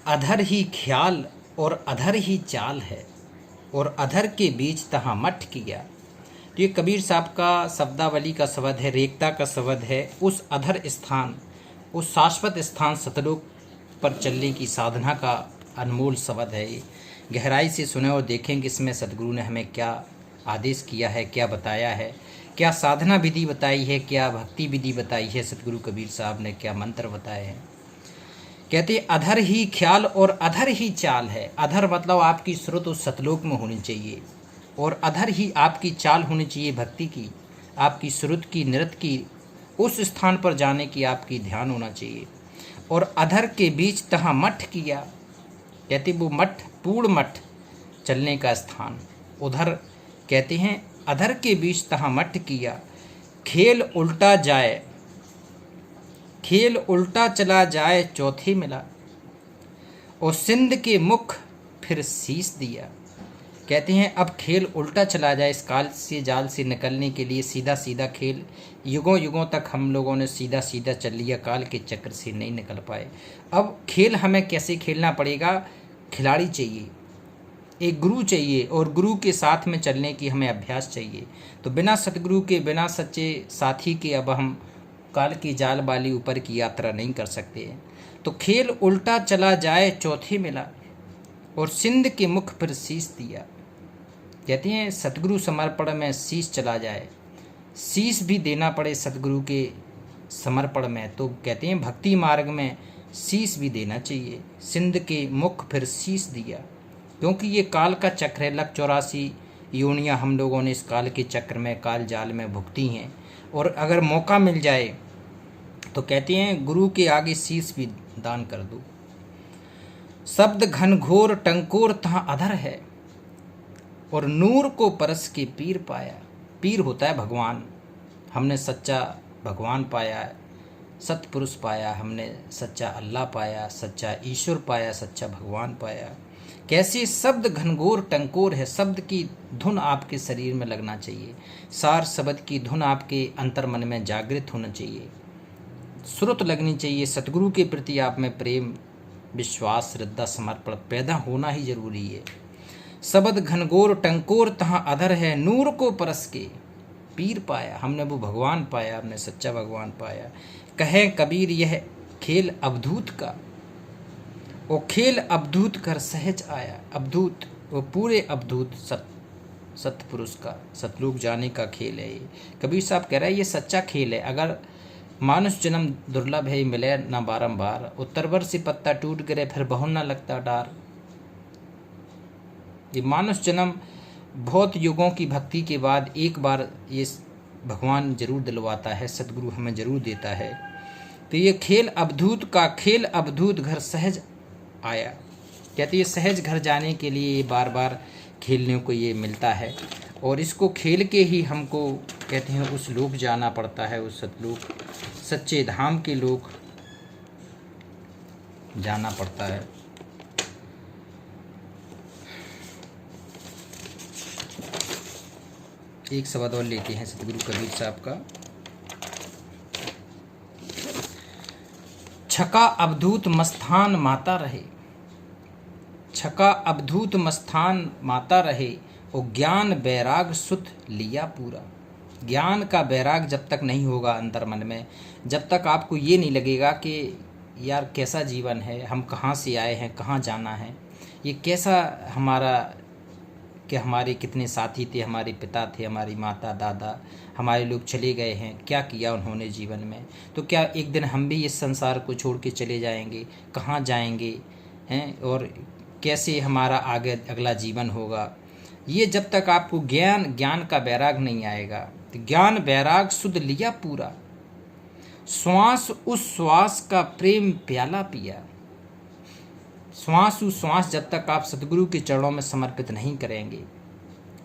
अधर ही ख्याल और अधर ही चाल है, और अधर के बीच तहाँ मठ किया। तो ये कबीर साहब का शब्दावली का शब्द है, रेखता का शब्द है। उस अधर स्थान, उस शाश्वत स्थान सतलोक पर चलने की साधना का अनमोल शब्द है। ये गहराई से सुने और देखें कि इसमें सतगुरु ने हमें क्या आदेश किया है, क्या बताया है, क्या साधना विधि बताई है, क्या भक्ति विधि बताई है। सतगुरु कबीर साहब ने क्या मंत्र बताए हैं। कहते अधर ही ख्याल और अधर ही चाल है। अधर मतलब आपकी श्रुत उस सतलोक में होनी चाहिए, और अधर ही आपकी चाल होनी चाहिए भक्ति की, आपकी श्रुत की, नृत्य की, उस स्थान पर जाने की आपकी ध्यान होना चाहिए। और अधर के बीच तहाँ मठ किया। कहते वो मठ, पूर्ण मठ, चलने का स्थान। उधर कहते हैं अधर के बीच तहाँ मठ किया। खेल उल्टा जाए, खेल उल्टा चला जाए चौथे मिला, और सिंध के मुख फिर शीश दिया। कहते हैं अब खेल उल्टा चला जाए, इस काल से जाल से निकलने के लिए सीधा सीधा खेल, युगों युगों तक हम लोगों ने सीधा सीधा चल लिया, काल के चक्र से नहीं निकल पाए। अब खेल हमें कैसे खेलना पड़ेगा। खिलाड़ी चाहिए, एक गुरु चाहिए, और गुरु के साथ में चलने की हमें अभ्यास चाहिए। तो बिना सतगुरु के, बिना सच्चे साथी के अब हम काल की जाल वाली ऊपर की यात्रा नहीं कर सकते। तो खेल उल्टा चला जाए चौथे मिला, और सिंध के मुख पर शीश दिया। कहते हैं सतगुरु समर्पण में शीश चला जाए, शीश भी देना पड़े सतगुरु के समर्पण में, तो कहते हैं भक्ति मार्ग में शीश भी देना चाहिए। सिंध के मुख फिर शीश दिया, क्योंकि ये काल का चक्र है। 184 योनियाँ हम लोगों ने इस काल के चक्र में, काल जाल में भुगती हैं, और अगर मौका मिल जाए तो कहते हैं गुरु के आगे शीश भी दान कर दो। शब्द घनघोर टंकोर तहाँ अधर है, और नूर को परस के पीर पाया। पीर होता है भगवान। हमने सच्चा भगवान पाया, सतपुरुष पाया, हमने सच्चा अल्लाह पाया, सच्चा ईश्वर पाया, सच्चा भगवान पाया। कैसे शब्द घनघोर टंकोर है। शब्द की धुन आपके शरीर में लगना चाहिए, सार शब्द की धुन आपके अंतर मन में जागृत होना चाहिए, श्रुत लगनी चाहिए। सतगुरु के प्रति आप में प्रेम, विश्वास, श्रद्धा, समर्पण पैदा होना ही जरूरी है। शब्द घनघोर टंकोर तहाँ अधर है, नूर को परस के पीर पाया। हमने वो भगवान पाया, हमने सच्चा भगवान पाया। कहे कबीर यह खेल अवधूत का, वो खेल अवधूत कर सहज आया। अवधूत, वो पूरे अवधूत सतपुरुष का, सतलोक जाने का खेल है ये। कबीर साहब कह रहे हैं ये सच्चा खेल है। अगर मानुष जन्म दुर्लभ है, मिले ना बारंबार, उत्तरवर से पत्ता टूट गिरे फिर बहु ना लगता डार। ये मानुष जन्म बहुत युगों की भक्ति के बाद एक बार ये भगवान जरूर दिलवाता है, सतगुरु हमें जरूर देता है। तो ये खेल अवधूत का, खेल अवधूत घर सहज आया। कहते ये सहज घर जाने के लिए ये बार बार खेलने को ये मिलता है, और इसको खेल के ही हमको कहते हैं उस लोक जाना पड़ता है, उस सतलोक, सच्चे धाम के लोक जाना पड़ता है। एक शब्द और लेते हैं सतगुरु कबीर साहब का। छका अवधूत मस्थान माता रहे, छका अवधूत मस्थान माता रहे, और ज्ञान बैराग सुत लिया पूरा। ज्ञान का बैराग जब तक नहीं होगा अंतर मन में, जब तक आपको ये नहीं लगेगा कि यार कैसा जीवन है, हम कहाँ से आए हैं, कहाँ जाना है, ये कैसा हमारा, कि हमारे कितने साथी थे, हमारे पिता थे, हमारी माता, दादा, हमारे लोग चले गए हैं, क्या किया उन्होंने जीवन में, तो क्या एक दिन हम भी इस संसार को छोड़ के चले जाएंगे, कहाँ जाएंगे हैं, और कैसे हमारा आगे अगला जीवन होगा। ये जब तक आपको ज्ञान का बैराग नहीं आएगा। तो ज्ञान बैराग सुध लिया पूरा, श्वास उस श्वास का प्रेम प्याला पिया। श्वास उस श्वास, जब तक आप सतगुरु के चरणों में समर्पित नहीं करेंगे,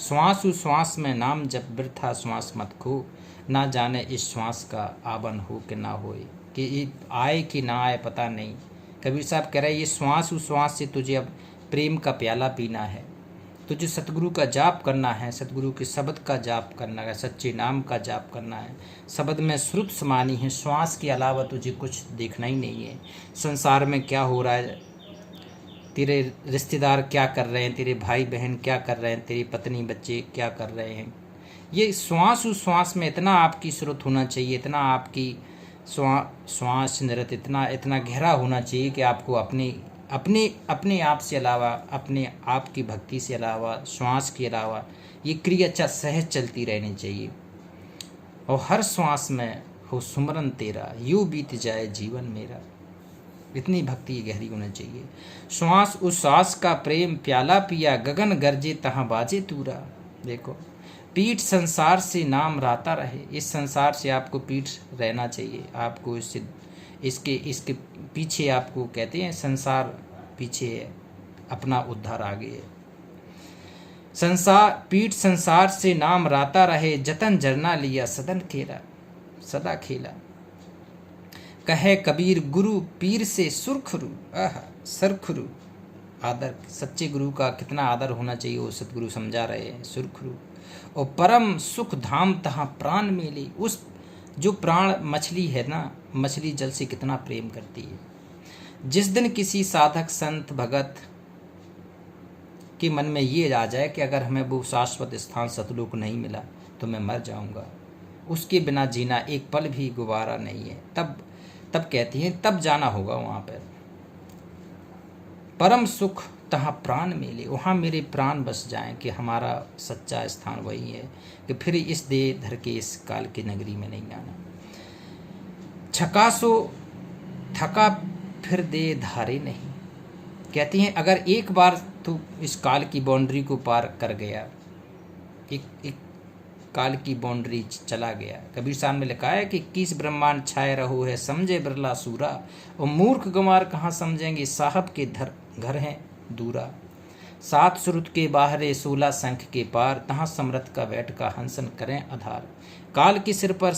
श्वास उस श्वास में नाम जब वृथा श्वास मत खो, ना जाने इस श्वास का आवन हो कि ना होए, कि आए कि ना आए पता नहीं। कबीर साहब कह रहे हैं ये श्वास उस श्वास से तुझे अब प्रेम का प्याला पीना है, तुझे सतगुरु का जाप करना है, सतगुरु के शब्द का जाप करना है, सच्चे नाम का जाप करना है। शब्द में श्रुत समानी है, श्वास के अलावा तुझे कुछ देखना ही नहीं है। संसार में क्या हो रहा है, तेरे रिश्तेदार क्या कर रहे हैं, तेरे भाई बहन क्या कर रहे हैं, तेरी पत्नी बच्चे क्या कर रहे हैं। ये श्वास उस श्वास में इतना आपकी श्रुत होना चाहिए, इतना आपकी श्वास नृत्य इतना गहरा होना चाहिए कि आपको अपने आप से अलावा, अपने आप की भक्ति से अलावा, श्वास के अलावा ये क्रिया सहज चलती रहनी चाहिए। और हर श्वास में हो सुमरन तेरा, यूं बीत जाए जीवन मेरा। इतनी भक्ति गहरी होनी चाहिए। श्वास उस श्वास का प्रेम प्याला पिया, गगन गरजे तहाँ बाजे तूरा। देखो, पीठ संसार से नाम राता रहे। इस संसार से आपको पीठ रहना चाहिए, आपको इसके पीछे, आपको कहते हैं संसार पीछे है, अपना उद्धार आगे है। पीठ संसार से नाम राता रहे, जतन जरना लिया सदा खेला। कहे कबीर गुरु पीर से सुरखरू, सरखरू। आदर, सच्चे गुरु का कितना आदर होना चाहिए, वो सतगुरु समझा रहे हैं। सुरखरू और परम सुख धाम तहाँ प्राण मेले। उस जो प्राण मछली है ना, मछली जल से कितना प्रेम करती है। जिस दिन किसी साधक संत भगत के मन में ये आ जाए कि अगर हमें वो शाश्वत स्थान सतलोक नहीं मिला तो मैं मर जाऊंगा, उसके बिना जीना एक पल भी गुवारा नहीं है, तब कहती हैं तब जाना होगा वहाँ पर। परम सुख तहाँ प्राण मेले, वहाँ मेरे प्राण बस जाएं कि हमारा सच्चा स्थान वही है, कि फिर इस देह धर के इस काल की नगरी में नहीं आना। छकासो थका फिर दे धारे नहीं। कहती हैं अगर एक बार तू इस काल की बाउंड्री को पार कर गया, एक काल की बाउंड्री चला गया। कबीर साहब ने लिखा है कि 21 ब्रह्मांड छाए रहो है, समझे बिरला सूरा। और मूर्ख गंवार कहाँ समझेंगे, साहब के घर हैं दूरा। 7 श्रुत के बाहरे 16 शंख के पार, तहाँ समरथ का बैठ का हंसन करें आधार। काल के सिर पर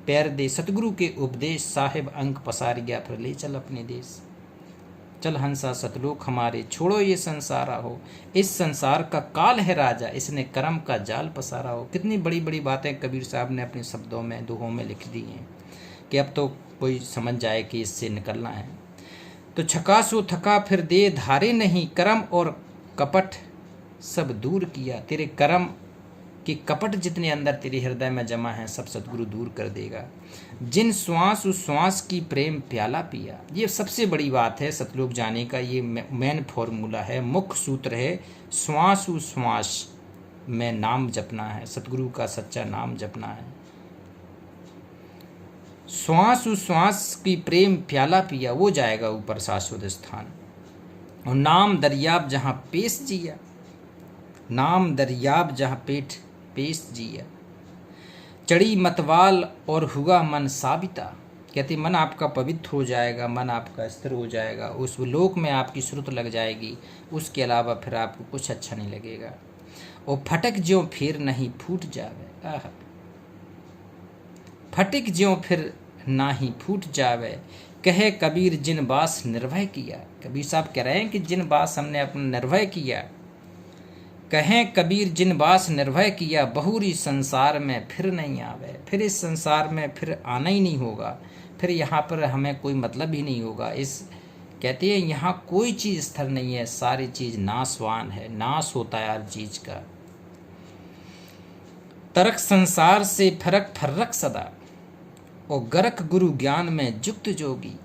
पैर दे सतगुरु के उपदेश, साहिब अंक पसार गया फिर ले चल अपने देश। चल हंसा सतलोक हमारे, छोड़ो ये संसारा हो। इस संसार का काल है राजा, इसने कर्म का जाल पसारा हो। कितनी बड़ी बड़ी बातें कबीर साहब ने अपने शब्दों में, दोहों में लिख दी हैं कि अब तो कोई समझ जाए कि इससे निकलना है। तो छकासो थका फिर दे धारे नहीं, कर्म और कपट सब दूर किया। तेरे कर्म कि कपट जितने अंदर तेरे हृदय में जमा है सब सतगुरु दूर कर देगा। जिन श्वास उस श्वास की प्रेम प्याला पिया। ये सबसे बड़ी बात है सतलोक जाने का, ये मेन फॉर्मूला है, मुख्य सूत्र है। श्वास उस श्वास में नाम जपना है, सतगुरु का सच्चा नाम जपना है। श्वास उस श्वास की प्रेम प्याला पिया, वो जाएगा ऊपर शाश्वत स्थान। और नाम दरियाब जहाँ पेश जिया, नाम दरियाब जहाँ पेश जिया। चढ़ी मतवाल और हुआ मन साबिता। कहते मन आपका पवित्र हो जाएगा, मन आपका स्थिर हो जाएगा, उस लोक में आपकी श्रुत लग जाएगी, उसके अलावा फिर आपको कुछ अच्छा नहीं लगेगा। और फटक ज्यों फिर नहीं फूट जावे, फटक ज्यों फिर ना ही फूट जावे। कहे कबीर जिन बास निर्भय किया। कबीर साहब कह रहे हैं कि जिन बास हमने अपना निर्भय किया, कहें कबीर जिन बास निर्भय किया, बहुरी संसार में फिर नहीं आवे। फिर इस संसार में फिर आना ही नहीं होगा, फिर यहाँ पर हमें कोई मतलब ही नहीं होगा। इस कहते हैं यहाँ कोई चीज़ स्थिर नहीं है, सारी चीज़ नाशवान है, नाश होता है हर चीज़ का। तरक संसार से फर्रक सदा, और गरक गुरु ज्ञान में जुक्त जोगी।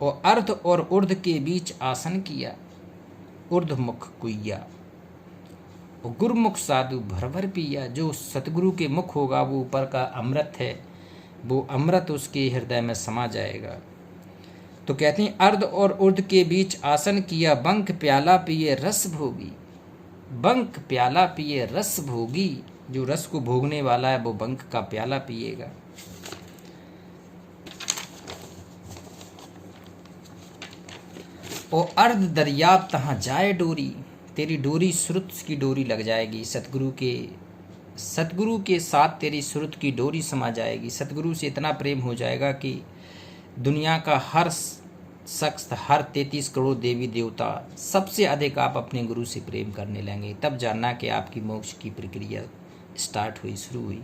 और अर्ध और ऊर्ध के बीच आसन किया, ऊर्ध मुख कुइया। और गुरुमुख साधु भर भर पिया। जो सतगुरु के मुख होगा वो ऊपर का अमृत है, वो अमृत उसके हृदय में समा जाएगा। तो कहते हैं अर्ध और ऊर्ध के बीच आसन किया, बंक प्याला पिए रस भोगी। बंक प्याला पिए रस भोगी, जो रस को भोगने वाला है वो बंक का प्याला पिएगा। और अर्ध दरियाब तहाँ जाए डोरी। तेरी डोरी श्रुत की डोरी लग जाएगी, सतगुरु के साथ तेरी श्रुत की डोरी समा जाएगी। सतगुरु से इतना प्रेम हो जाएगा कि दुनिया का हर शख्स, हर 33 करोड़ देवी देवता, सबसे अधिक आप अपने गुरु से प्रेम करने लगेंगे। तब जानना कि आपकी मोक्ष की प्रक्रिया स्टार्ट हुई, शुरू हुई।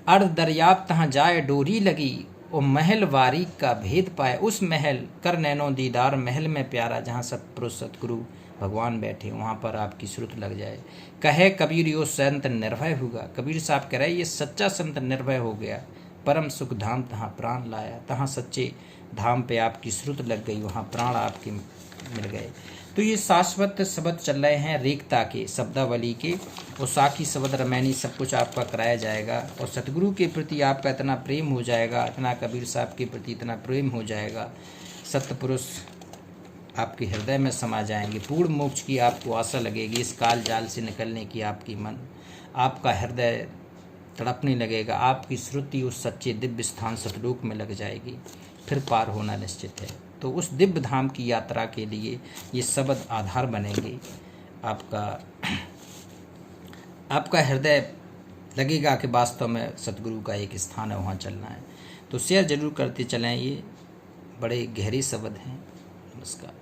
अर्ध दरियाब तहाँ जाए डोरी लगी, ओ महल वारी का भेद पाए, उस महल कर नैनो दीदार महल में प्यारा, जहाँ सतपुरुष सतगुरु भगवान बैठे वहाँ पर आपकी श्रुत लग जाए। कहे कबीर यो संत निर्भय होगा, कबीर साहब कह रहे ये सच्चा संत निर्भय हो गया, परम सुख धाम तहाँ प्राण लाया, तहाँ सच्चे धाम पे आपकी श्रुत लग गई, वहाँ प्राण आपके मिल गए। तो ये शाश्वत शब्द चल रहे हैं रेखता के, शब्दावली के, और साखी शब्द रमैनी सब कुछ आपका कराया जाएगा। और सतगुरु के प्रति आपका इतना प्रेम हो जाएगा, इतना कबीर साहब के प्रति इतना प्रेम हो जाएगा, सत्पुरुष आपके हृदय में समा जाएंगे, पूर्ण मोक्ष की आपको आशा लगेगी, इस काल जाल से निकलने की आपकी मन, आपका हृदय तड़पने लगेगा, आपकी श्रुति उस सच्चे दिव्य स्थान सतलोक में लग जाएगी, फिर पार होना निश्चित है। तो उस दिव्य धाम की यात्रा के लिए ये शब्द आधार बनेंगे। आपका हृदय लगेगा कि वास्तव में सतगुरु का एक स्थान है, वहाँ चलना है। तो शेयर जरूर करते चलें, ये बड़े गहरे शब्द हैं। नमस्कार।